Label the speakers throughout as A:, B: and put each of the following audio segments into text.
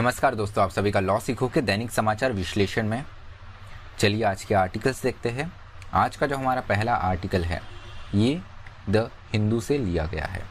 A: नमस्कार दोस्तों, आप सभी का लॉ सीखो के दैनिक समाचार विश्लेषण में चलिए आज के आर्टिकल्स देखते हैं। आज का जो हमारा पहला आर्टिकल है ये द हिंदू से लिया गया है।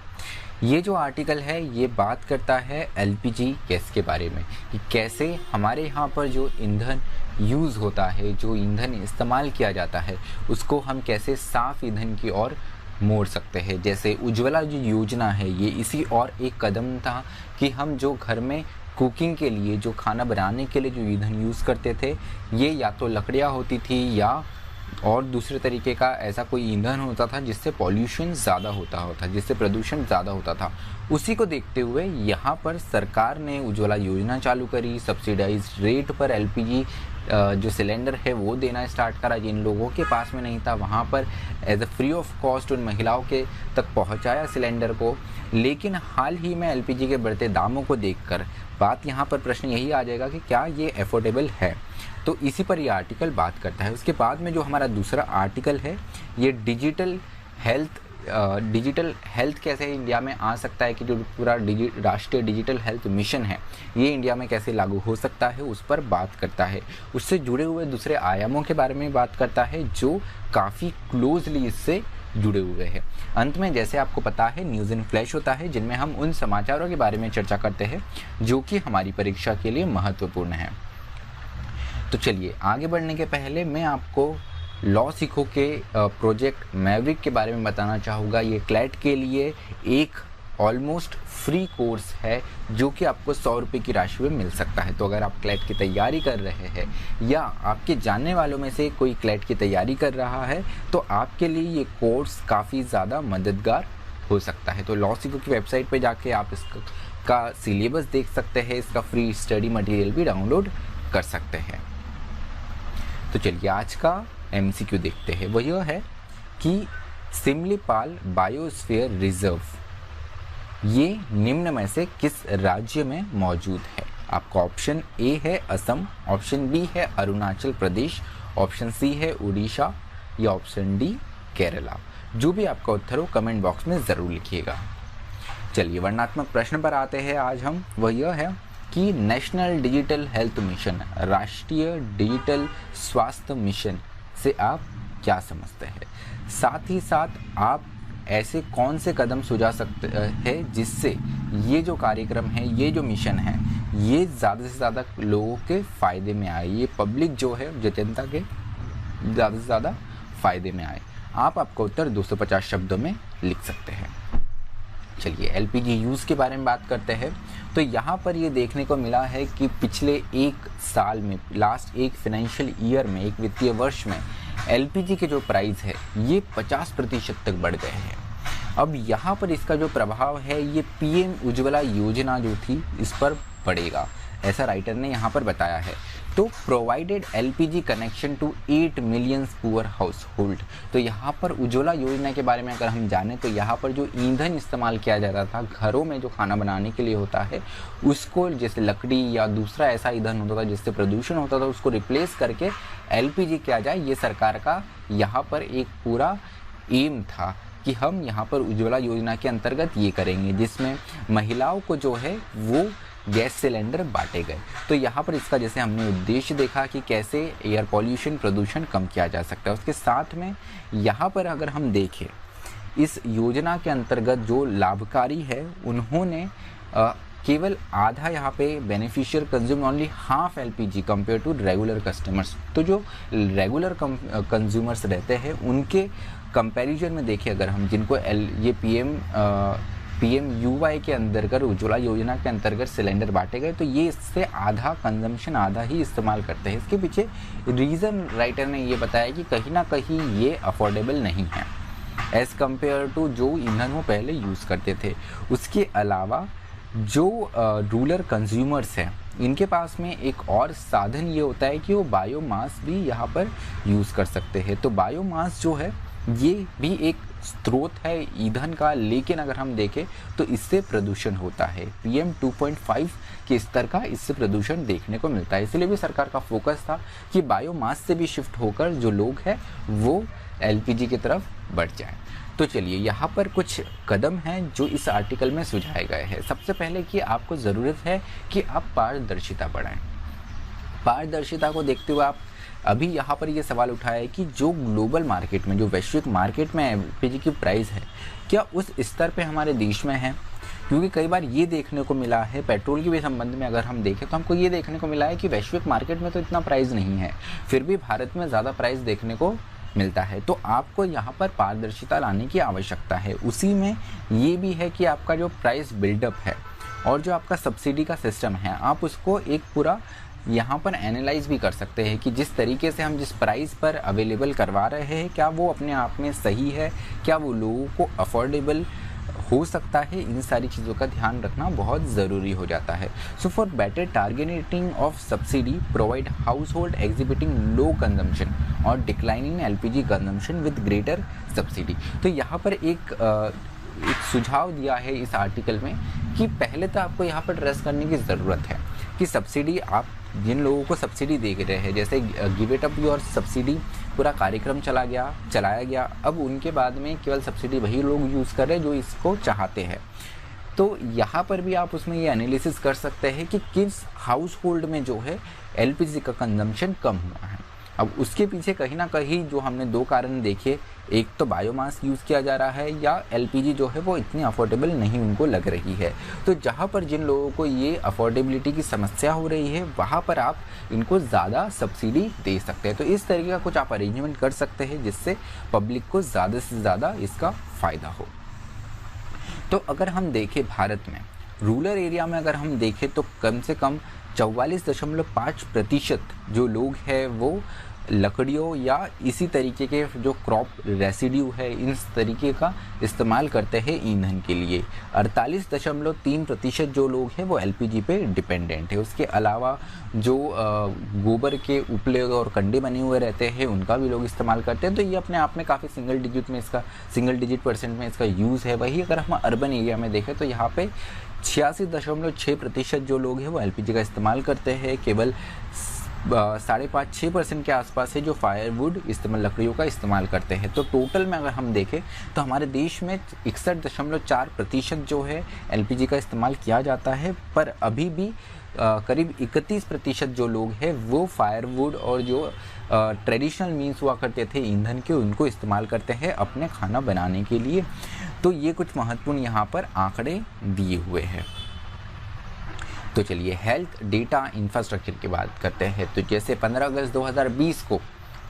A: ये जो आर्टिकल है ये बात करता है एलपीजी गैस के बारे में कि कैसे हमारे यहाँ पर जो ईंधन यूज़ होता है, जो ईंधन इस्तेमाल किया जाता है, उसको हम कैसे साफ ईंधन की ओर मोड़ सकते हैं। जैसे उज्ज्वला जो योजना है ये इसी और एक कदम था कि हम जो घर में कुकिंग के लिए, जो खाना बनाने के लिए जो ईंधन यूज़ करते थे, ये या तो लकड़ियाँ होती थी या और दूसरे तरीके का ऐसा कोई ईंधन होता था जिससे पॉल्यूशन ज़्यादा होता था, जिससे प्रदूषण ज़्यादा होता था। उसी को देखते हुए यहाँ पर सरकार ने उज्ज्वला योजना चालू करी। सब्सिडाइज रेट पर एलपीजी जो सिलेंडर है वो देना स्टार्ट करा। जिन लोगों के पास में नहीं था वहाँ पर as a free of cost उन महिलाओं के तक पहुँचाया सिलेंडर को। लेकिन हाल ही में एलपीजी के बढ़ते दामों को देखकर बात यहाँ पर प्रश्न यही आ जाएगा कि क्या ये अफोर्डेबल है। तो इसी पर ये आर्टिकल बात करता है। उसके बाद में जो हमारा दूसरा आर्टिकल है ये डिजिटल हेल्थ कैसे इंडिया में आ सकता है, कि जो पूरा राष्ट्रीय डिजिटल हेल्थ मिशन है ये इंडिया में कैसे लागू हो सकता है उस पर बात करता है। उससे जुड़े हुए दूसरे आयामों के बारे में बात करता है जो काफ़ी क्लोजली इससे जुड़े हुए हैं। अंत में जैसे आपको पता है न्यूज़ इन फ्लैश होता है जिनमें हम उन समाचारों के बारे में चर्चा करते हैं जो कि हमारी परीक्षा के लिए महत्वपूर्ण है। तो चलिए आगे बढ़ने के पहले मैं आपको लॉ सीखो के प्रोजेक्ट मैवरिक के बारे में बताना चाहूँगा। ये क्लैट के लिए एक ऑलमोस्ट फ्री कोर्स है जो कि आपको 100 रुपये की राशि में मिल सकता है। तो अगर आप क्लैट की तैयारी कर रहे हैं या आपके जानने वालों में से कोई क्लैट की तैयारी कर रहा है तो आपके लिए ये कोर्स काफ़ी ज़्यादा मददगार हो सकता है। तो लॉ सीखो की वेबसाइट पर जाके आप इसका सिलेबस देख सकते हैं, इसका फ्री स्टडी मटेरियल भी डाउनलोड कर सकते हैं। तो चलिए आज का एमसीक्यू देखते हैं। वो यह है कि सिमलीपाल बायोस्फीयर रिजर्व ये निम्न में से किस राज्य में मौजूद है। आपका ऑप्शन ए है असम, ऑप्शन बी है अरुणाचल प्रदेश, ऑप्शन सी है उड़ीसा या ऑप्शन डी केरला। जो भी आपका उत्तर हो कमेंट बॉक्स में ज़रूर लिखिएगा। चलिए वर्णनात्मक प्रश्न पर आते हैं आज हम। वह यह है कि नेशनल डिजिटल हेल्थ मिशन, राष्ट्रीय डिजिटल स्वास्थ्य मिशन से आप क्या समझते हैं। साथ ही साथ आप ऐसे कौन से कदम सुझा सकते हैं जिससे ये जो कार्यक्रम है, ये जो मिशन है, ये ज़्यादा से ज़्यादा लोगों के फ़ायदे में आए, ये पब्लिक जो है जो जनता के ज़्यादा से ज़्यादा फ़ायदे में आए। आप आपका उत्तर 250 शब्दों में लिख सकते हैं। चलिए एलपीजी यूज़ के बारे में बात करते हैं। तो यहाँ पर ये देखने को मिला है कि पिछले एक साल में, लास्ट एक फाइनेंशियल ईयर में, एक वित्तीय वर्ष में एलपीजी के जो प्राइस है ये 50% तक बढ़ गए हैं। अब यहाँ पर इसका जो प्रभाव है ये पीएम उज्ज्वला योजना जो थी इस पर पड़ेगा, ऐसा राइटर ने यहाँ पर बताया है। तो provided LPG connection to 8 million poor household. तो यहाँ पर उज्ज्वला योजना के बारे में अगर हम जानें तो यहाँ पर जो ईंधन इस्तेमाल किया जाता था घरों में जो खाना बनाने के लिए होता है उसको, जैसे लकड़ी या दूसरा ऐसा ईंधन होता था जिससे प्रदूषण होता था, उसको रिप्लेस करके एलपीजी किया जाए। ये सरकार का यहाँ पर एक पूरा एम था कि हम यहाँ पर उज्ज्वला योजना के अंतर्गत ये करेंगे जिसमें महिलाओं को जो है वो गैस सिलेंडर बांटे गए। तो यहाँ पर इसका जैसे हमने उद्देश्य देखा कि कैसे एयर पॉल्यूशन, प्रदूषण कम किया जा सकता है। उसके साथ में यहाँ पर अगर हम देखें इस योजना के अंतर्गत जो लाभकारी है उन्होंने केवल आधा यहाँ पे beneficiary consume only half LPG compare to regular customers. तो जो रेगुलर कंज्यूमर्स रहते हैं उनके कंपैरिजन में देखिए, अगर हम जिनको ये पीएमयूवाई के अंतर्गत, उज्ज्वला योजना के अंतर्गत सिलेंडर बांटे गए, तो ये इससे आधा कंजम्पशन, आधा ही इस्तेमाल करते हैं। इसके पीछे रीज़न राइटर ने ये बताया कि कहीं ना कहीं ये अफोर्डेबल नहीं है एज़ कम्पेयर टू जो ईंधन वो पहले यूज़ करते थे। उसके अलावा जो रूरल कंज्यूमर्स हैं इनके पास में एक और साधन ये होता है कि वो बायोमास भी यहाँ पर यूज़ कर सकते हैं। तो बायोमास जो है ये भी एक स्रोत है ईंधन का, लेकिन अगर हम देखें तो इससे प्रदूषण होता है। PM 2.5 के स्तर का इससे प्रदूषण देखने को मिलता है। इसलिए भी सरकार का फोकस था कि बायोमास से भी शिफ्ट होकर जो लोग हैं वो LPG की तरफ बढ़ जाए। तो चलिए यहाँ पर कुछ कदम हैं जो इस आर्टिकल में सुझाए गए हैं। सबसे पहले कि आपको ज़रूरत है कि आप पारदर्शिता बढ़ाएं। पारदर्शिता को देखते हुए आप अभी यहाँ पर ये सवाल उठाया है कि जो ग्लोबल मार्केट में, जो वैश्विक मार्केट में एलपीजी की प्राइस है, क्या उस स्तर पे हमारे देश में है? क्योंकि कई बार ये देखने को मिला है, पेट्रोल के भी संबंध में अगर हम देखें तो हमको ये देखने को मिला है कि वैश्विक मार्केट में तो इतना प्राइस नहीं है, फिर भी भारत में ज़्यादा प्राइस देखने को मिलता है। तो आपको यहाँ पर पारदर्शिता लाने की आवश्यकता है। उसी में ये भी है कि आपका जो प्राइस बिल्डअप है और जो आपका सब्सिडी का सिस्टम है, आप उसको एक पूरा यहाँ पर एनालाइज भी कर सकते हैं कि जिस तरीके से हम जिस प्राइस पर अवेलेबल करवा रहे हैं, क्या वो अपने आप में सही है, क्या वो लोगों को अफोर्डेबल हो सकता है। इन सारी चीज़ों का ध्यान रखना बहुत ज़रूरी हो जाता है। So for better targeting of subsidy provide household exhibiting low consumption और declining LPG consumption with greater subsidy. तो यहाँ पर एक सुझाव दिया है इस आर्टिकल में कि पहले तो आपको यहाँ पर ट्रेस करने की ज़रूरत है कि सब्सिडी, आप जिन लोगों को सब्सिडी दे रहे हैं, जैसे give it up your subsidy पूरा कार्यक्रम चलाया गया, अब उनके बाद में केवल सब्सिडी वही लोग यूज़ कर रहे हैं जो इसको चाहते हैं। तो यहाँ पर भी आप उसमें ये एनालिसिस कर सकते हैं कि किस हाउस होल्ड में जो है एलपीजी का कंजम्पशन कम हुआ है। अब उसके पीछे कहीं ना कहीं जो हमने दो कारण देखे, एक तो बायोमास यूज़ किया जा रहा है या एलपीजी जो है वो इतनी अफोर्डेबल नहीं उनको लग रही है। तो जहाँ पर जिन लोगों को ये अफोर्डेबिलिटी की समस्या हो रही है, वहाँ पर आप इनको ज़्यादा सब्सिडी दे सकते हैं। तो इस तरीके का कुछ आप अरेंजमेंट कर सकते हैं जिससे पब्लिक को ज़्यादा से ज़्यादा इसका फ़ायदा हो। तो अगर हम देखें भारत में रूरल एरिया में अगर हम देखें तो कम से कम 44.5% जो लोग हैं वो लकड़ियों या इसी तरीके के जो क्रॉप रेसिड्यू है, इस तरीके का इस्तेमाल करते हैं ईंधन के लिए। 48.3% जो लोग हैं वो एलपीजी पे डिपेंडेंट है। उसके अलावा जो गोबर के उपले और कंडे बने हुए रहते हैं उनका भी लोग इस्तेमाल करते हैं। तो ये अपने आप में काफ़ी सिंगल डिजिट परसेंट में इसका यूज़ है। वही अगर हम अर्बन एरिया में देखें तो यहाँ पे 86.6% जो लोग हैं वो एलपीजी का इस्तेमाल करते हैं। केवल 5.5-6% के आसपास है जो फायरवुड लकड़ियों का इस्तेमाल करते हैं। तो टोटल में अगर हम देखें तो हमारे देश में 61.4% जो है एलपीजी का इस्तेमाल किया जाता है, पर अभी भी करीब 31% जो लोग हैं वो फायरवुड और जो ट्रेडिशनल मीन्स हुआ करते थे ईंधन के, उनको इस्तेमाल करते हैं अपने खाना बनाने के लिए। तो ये कुछ महत्वपूर्ण यहाँ पर आंकड़े दिए हुए हैं। तो चलिए हेल्थ डेटा इंफ्रास्ट्रक्चर की बात करते हैं। तो जैसे 15 अगस्त 2020 को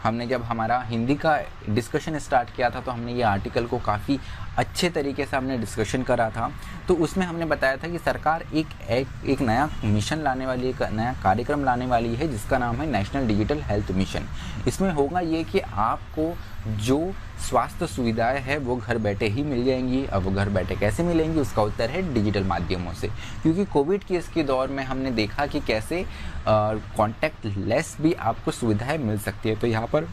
A: हमने जब हमारा हिंदी का डिस्कशन स्टार्ट किया था तो हमने ये आर्टिकल को काफ़ी अच्छे तरीके से हमने डिस्कशन करा था। तो उसमें हमने बताया था कि सरकार एक नया मिशन लाने वाली, एक नया कार्यक्रम लाने वाली है जिसका नाम है नेशनल डिजिटल हेल्थ मिशन। इसमें होगा ये कि आपको जो स्वास्थ्य सुविधाएं हैं वो घर बैठे ही मिल जाएंगी। अब वो घर बैठे कैसे मिलेंगी, उसका उत्तर है डिजिटल माध्यमों से। क्योंकि कोविड के इसके दौर में हमने देखा कि कैसे कॉन्टैक्ट लेस भी आपको सुविधाएं मिल सकती है। तो यहाँ पर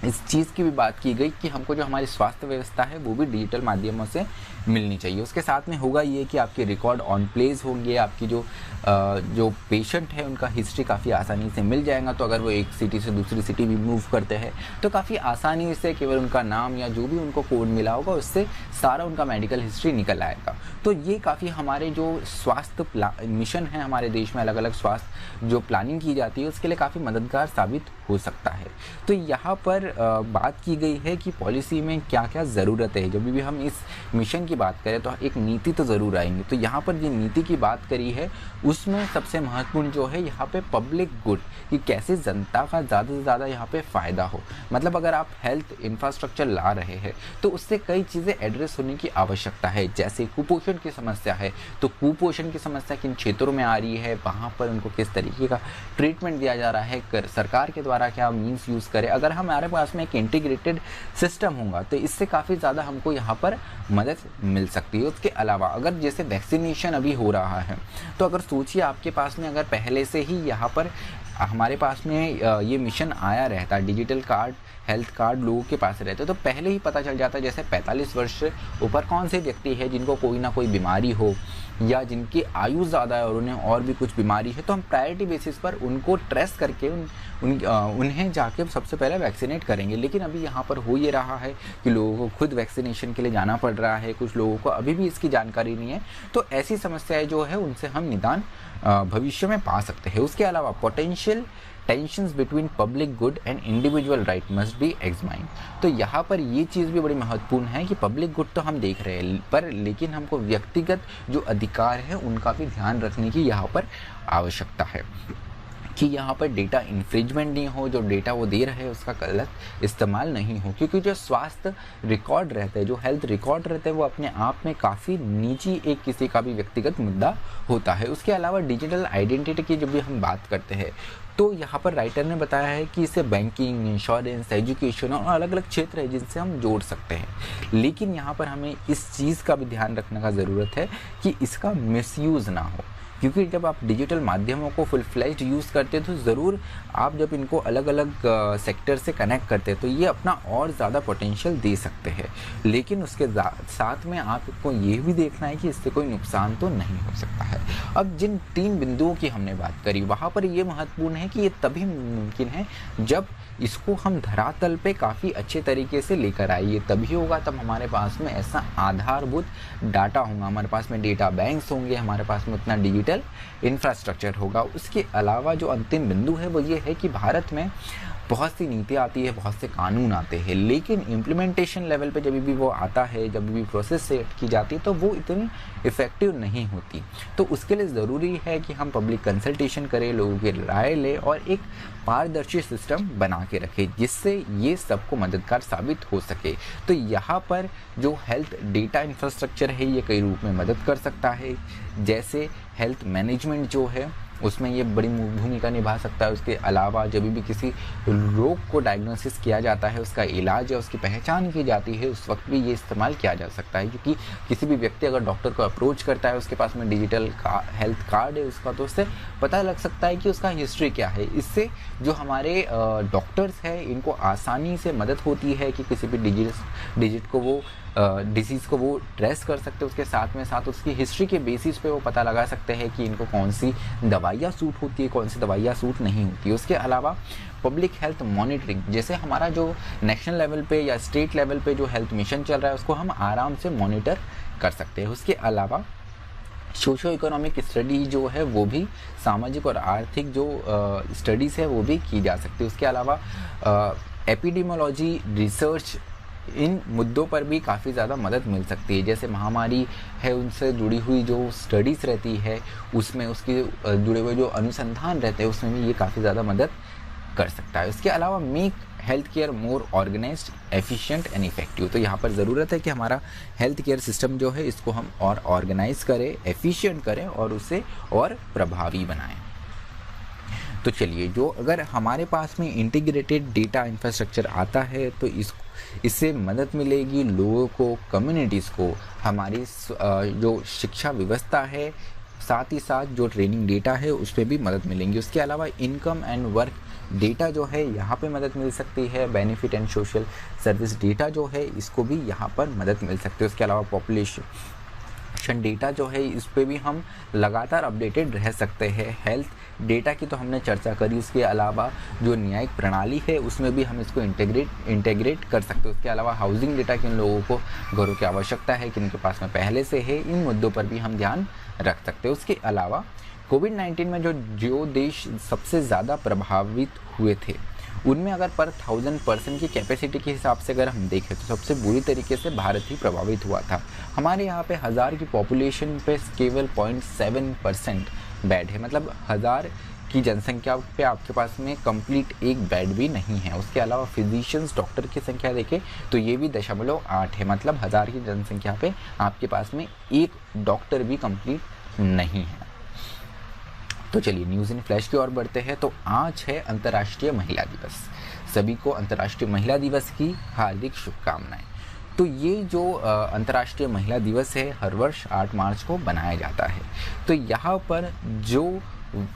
A: इस चीज़ की भी बात की गई कि हमको जो हमारी स्वास्थ्य व्यवस्था है वो भी डिजिटल माध्यमों से मिलनी चाहिए। उसके साथ में होगा ये कि आपके रिकॉर्ड ऑन प्लेस होंगे, आपकी जो पेशेंट है उनका हिस्ट्री काफ़ी आसानी से मिल जाएगा। तो अगर वो एक सिटी से दूसरी सिटी भी मूव करते हैं तो काफ़ी आसानी से केवल उनका नाम या जो भी उनको कोड मिला होगा उससे सारा उनका मेडिकल हिस्ट्री निकल आएगा। तो ये काफ़ी हमारे जो स्वास्थ्य मिशन है हमारे देश में, अलग अलग स्वास्थ्य जो प्लानिंग की जाती है उसके लिए काफ़ी मददगार साबित हो सकता है। तो यहाँ पर बात की गई है कि पॉलिसी में क्या क्या ज़रूरत है। जब भी हम इस मिशन की बात करें तो एक नीति तो ज़रूर आएंगे। तो यहाँ पर जो नीति की बात करी है उसमें सबसे महत्वपूर्ण जो है यहाँ पे पब्लिक गुड, कि कैसे जनता का ज़्यादा से ज़्यादा यहाँ पे फ़ायदा हो। मतलब अगर आप हेल्थ इंफ्रास्ट्रक्चर ला रहे हैं तो उससे कई चीज़ें एड्रेस होने की आवश्यकता है। जैसे कुपोषण की समस्या है, तो कुपोषण की समस्या किन क्षेत्रों में आ रही है, वहाँ पर उनको किस तरीके का ट्रीटमेंट दिया जा रहा है, सरकार के द्वारा क्या मीन्स यूज़ करें। अगर हमारे पास में एक इंटीग्रेटेड सिस्टम होगा तो इससे काफ़ी ज़्यादा हमको यहाँ पर मदद मिल सकती है। उसके अलावा अगर जैसे वैक्सीनेशन अभी हो रहा है तो अगर सोचिए आपके पास में अगर पहले से ही यहाँ पर हमारे पास में ये मिशन आया रहता, डिजिटल कार्ड हेल्थ कार्ड लोगों के पास रहते तो पहले ही पता चल जाता है, जैसे 45 वर्ष से ऊपर कौन से व्यक्ति है जिनको कोई ना कोई बीमारी हो या जिनकी आयु ज़्यादा है और उन्हें और भी कुछ बीमारी है, तो हम प्रायोरिटी बेसिस पर उनको ट्रेस करके उन्हें जाके सबसे पहले वैक्सीनेट करेंगे। लेकिन अभी यहाँ पर हो ये रहा है कि लोगों को खुद वैक्सीनेशन के लिए जाना पड़ रहा है, कुछ लोगों को अभी भी इसकी जानकारी नहीं है। तो ऐसी समस्याएं जो है उनसे हम निदान भविष्य में पा सकते हैं। उसके अलावा potential tensions between public good and individual right must be examined. तो यहाँ पर ये चीज़ भी बड़ी महत्वपूर्ण है कि पब्लिक गुड तो हम देख रहे हैं, पर लेकिन हमको व्यक्तिगत जो अधिकार है उनका भी ध्यान रखने की यहाँ पर आवश्यकता है कि यहाँ पर डेटा इन्फ्रिंजमेंट नहीं हो, जो डेटा वो दे रहे हैं उसका गलत इस्तेमाल नहीं हो। क्योंकि जो स्वास्थ्य रिकॉर्ड रहते हैं, जो हेल्थ रिकॉर्ड रहते हैं, वो अपने आप में काफ़ी निजी एक किसी का भी व्यक्तिगत मुद्दा होता है। उसके अलावा डिजिटल आइडेंटिटी की जब भी हम बात करते हैं तो यहाँ पर राइटर ने बताया है कि इसे बैंकिंग, इंश्योरेंस, एजुकेशन और अलग अलग क्षेत्र है जिनसे हम जोड़ सकते हैं। लेकिन यहाँ पर हमें इस चीज़ का भी ध्यान रखने का ज़रूरत है कि इसका मिसयूज़ ना हो, क्योंकि जब आप डिजिटल माध्यमों को फुल फ्लेज्ड यूज़ करते हैं तो ज़रूर आप जब इनको अलग अलग सेक्टर से कनेक्ट करते हैं तो ये अपना और ज़्यादा पोटेंशियल दे सकते हैं। लेकिन उसके साथ में आपको ये भी देखना है कि इससे कोई नुकसान तो नहीं हो सकता है। अब जिन 3 बिंदुओं की हमने बात करी वहाँ पर ये महत्वपूर्ण है कि ये तभी मुमकिन है जब इसको हम धरातल पे काफ़ी अच्छे तरीके से लेकर आइए। तभी होगा तब हमारे पास में ऐसा आधारभूत डाटा होगा, हमारे पास में डेटा बैंक्स होंगे, हमारे पास में उतना डिजिटल इंफ्रास्ट्रक्चर होगा। उसके अलावा जो अंतिम बिंदु है वो ये है कि भारत में बहुत सी नीतियाँ आती है, बहुत से कानून आते हैं, लेकिन इम्प्लीमेंटेशन लेवल पे जब भी वो आता है, जब भी प्रोसेस सेट की जाती है तो वो इतनी इफ़ेक्टिव नहीं होती। तो उसके लिए ज़रूरी है कि हम पब्लिक कंसल्टेशन करें, लोगों की राय लें और एक पारदर्शी सिस्टम बना के रखें जिससे ये सबको मददगार साबित हो सके। तो यहाँ पर जो हेल्थ डेटा इंफ्रास्ट्रक्चर है ये कई रूप में मदद कर सकता है। जैसे हेल्थ मैनेजमेंट जो है उसमें ये बड़ी भूमिका निभा सकता है। उसके अलावा जब भी किसी रोग को डायग्नोसिस किया जाता है, उसका इलाज या उसकी पहचान की जाती है, उस वक्त भी ये इस्तेमाल किया जा सकता है। क्योंकि किसी भी व्यक्ति अगर डॉक्टर को अप्रोच करता है, उसके पास में डिजिटल हेल्थ कार्ड है उसका, तो उससे पता लग सकता है कि उसका हिस्ट्री क्या है। इससे जो हमारे डॉक्टर्स हैं इनको आसानी से मदद होती है कि किसी भी डिजिट को वो डिसीज़ को वो ट्रेस कर सकते हैं। उसके साथ में साथ उसकी हिस्ट्री के बेसिस पे वो पता लगा सकते हैं कि इनको कौन सी दवाइयाँ सूट होती है, कौन सी दवाइयाँ सूट नहीं होती है। उसके अलावा पब्लिक हेल्थ मॉनिटरिंग, जैसे हमारा जो नेशनल लेवल पे या स्टेट लेवल पे जो हेल्थ मिशन चल रहा है उसको हम आराम से मॉनिटर कर सकते हैं। उसके अलावा सोशो इकोनॉमिक स्टडी जो है वो भी, सामाजिक और आर्थिक जो स्टडीज़ है वो भी की जा सकती है। उसके अलावा एपिडेमियोलॉजी रिसर्च, इन मुद्दों पर भी काफ़ी ज़्यादा मदद मिल सकती है। जैसे महामारी है उनसे जुड़ी हुई जो स्टडीज़ रहती है उसमें उसके जुड़े हुए जो अनुसंधान रहते हैं उसमें भी ये काफ़ी ज़्यादा मदद कर सकता है। इसके अलावा make health care more organised, efficient and effective. तो यहाँ पर ज़रूरत है कि हमारा हेल्थ केयर सिस्टम जो है इसको हम और ऑर्गेनाइज करें, एफिशिएंट करें और उसे और प्रभावी बनाएं। तो चलिए, जो अगर हमारे पास में इंटीग्रेटेड डेटा इंफ्रास्ट्रक्चर आता है तो इससे मदद मिलेगी लोगों को, कम्युनिटीज़ को, हमारी जो शिक्षा व्यवस्था है, साथ ही साथ जो ट्रेनिंग डेटा है उस पर भी मदद मिलेंगी। उसके अलावा इनकम एंड वर्क डेटा जो है यहाँ पे मदद मिल सकती है। Benefit and social service data जो है इसको भी यहाँ पर मदद मिल सकती है। उसके अलावा पॉपुलेशन डेटा जो है इस पर भी हम लगातार अपडेटेड रह सकते हैं। हेल्थ डेटा की तो हमने चर्चा करी, उसके अलावा जो न्यायिक प्रणाली है उसमें भी हम इसको इंटीग्रेट कर सकते हैं। उसके अलावा हाउसिंग डेटा, किन लोगों को घरों की आवश्यकता है, किन के पास में पहले से है, इन मुद्दों पर भी हम ध्यान रख सकते हैं। उसके अलावा कोविड-19 में जो देश सबसे ज़्यादा प्रभावित हुए थे उनमें अगर पर 1000 पर्सन की कैपेसिटी के हिसाब से अगर हम देखें तो सबसे बुरी तरीके से भारत ही प्रभावित हुआ था। हमारे यहाँ पे 1000 की पॉपुलेशन पे केवल 0.7% बेड है, मतलब 1000 की जनसंख्या पे आपके पास में कंप्लीट एक बेड भी नहीं है। उसके अलावा फिजिशियंस, डॉक्टर की संख्या देखें तो ये भी 0.8 है, मतलब 1000 की जनसंख्या पे आपके पास में एक डॉक्टर भी कंप्लीट नहीं है। तो चलिए न्यूज़ इन फ्लैश की ओर बढ़ते हैं। तो आज है अंतर्राष्ट्रीय महिला दिवस। सभी को अंतर्राष्ट्रीय महिला दिवस की हार्दिक शुभकामनाएं। तो ये जो अंतर्राष्ट्रीय महिला दिवस है हर वर्ष 8 मार्च को बनाया जाता है। तो यहाँ पर जो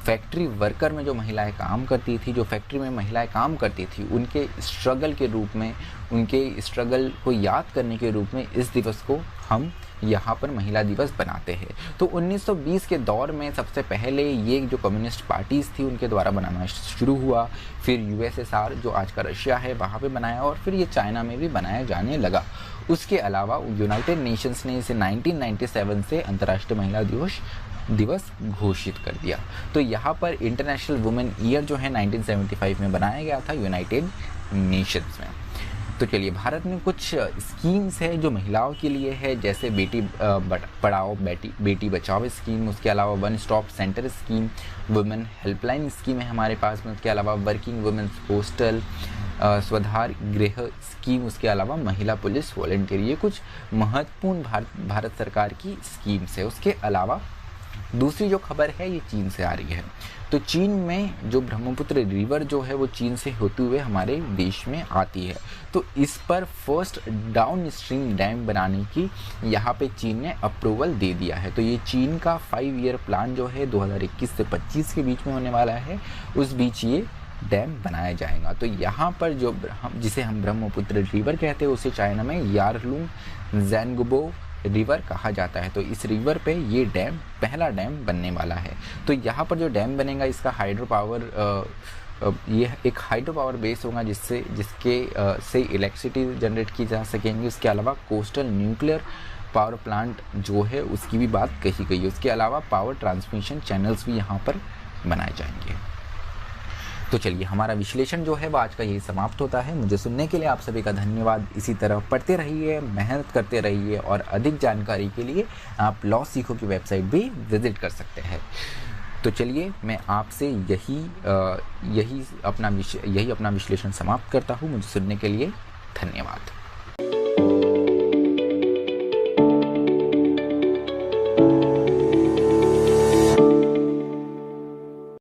A: फैक्ट्री वर्कर में जो महिलाएं काम करती थी, जो फैक्ट्री में महिलाएं काम करती थी, उनके स्ट्रगल के रूप में, उनके स्ट्रगल को याद करने के रूप में इस दिवस को हम यहाँ पर महिला दिवस बनाते हैं। तो 1920 के दौर में सबसे पहले ये जो कम्युनिस्ट पार्टीज़ थी उनके द्वारा बनाना शुरू हुआ, फिर यूएसएसआर जो आज का रशिया है वहाँ पे बनाया, और फिर ये चाइना में भी बनाया जाने लगा। उसके अलावा यूनाइटेड नेशंस ने इसे 1997 से अंतर्राष्ट्रीय महिला दिवस घोषित कर दिया। तो यहाँ पर इंटरनेशनल वुमेन ईयर जो है 1975 में बनाया गया था यूनाइटेड नेशंस में। तो चलिए, भारत में कुछ स्कीम्स है जो महिलाओं के लिए है, जैसे बेटी पढ़ाओ बेटी बचाओ स्कीम, उसके अलावा one stop centre scheme, women helpline scheme है हमारे पास में, उसके अलावा वर्किंग वुमेन्स हॉस्टल, स्वधार गृह स्कीम, उसके अलावा महिला पुलिस वॉलंटियर। ये कुछ महत्वपूर्ण भारत सरकार की स्कीम्स है। उसके अलावा दूसरी जो खबर है ये चीन से आ रही है। तो चीन में जो ब्रह्मपुत्र रिवर जो है वो चीन से होते हुए हमारे देश में आती है। तो इस पर फर्स्ट डाउन स्ट्रीम डैम बनाने की यहाँ पे चीन ने अप्रूवल दे दिया है। तो ये चीन का 5 ईयर प्लान जो है 2021 से 25 के बीच में होने वाला है, उस बीच ये डैम बनाया जाएगा। तो यहाँ पर जो जिसे हम ब्रह्मपुत्र रिवर कहते हैं उसे चाइना में यारलुंग ज़ेंगबो रिवर कहा जाता है। तो इस रिवर पे ये डैम पहला डैम बनने वाला है। तो यहाँ पर जो डैम बनेगा इसका हाइड्रो पावर ये एक हाइड्रो पावर बेस होगा जिसके से इलेक्ट्रिसिटी जनरेट की जा सकेंगी। उसके अलावा कोस्टल न्यूक्लियर पावर प्लांट जो है उसकी भी बात कही गई है। उसके अलावा पावर ट्रांसमिशन चैनल्स भी यहाँ पर बनाए जाएंगे। तो चलिए, हमारा विश्लेषण जो है वो आज का यही समाप्त होता है। मुझे सुनने के लिए आप सभी का धन्यवाद। इसी तरह पढ़ते रहिए, मेहनत करते रहिए, और अधिक जानकारी के लिए आप लॉ सीखो की वेबसाइट भी विजिट कर सकते हैं। तो चलिए, मैं आपसे यही अपना विश्लेषण समाप्त करता हूँ। मुझे सुनने के लिए धन्यवाद।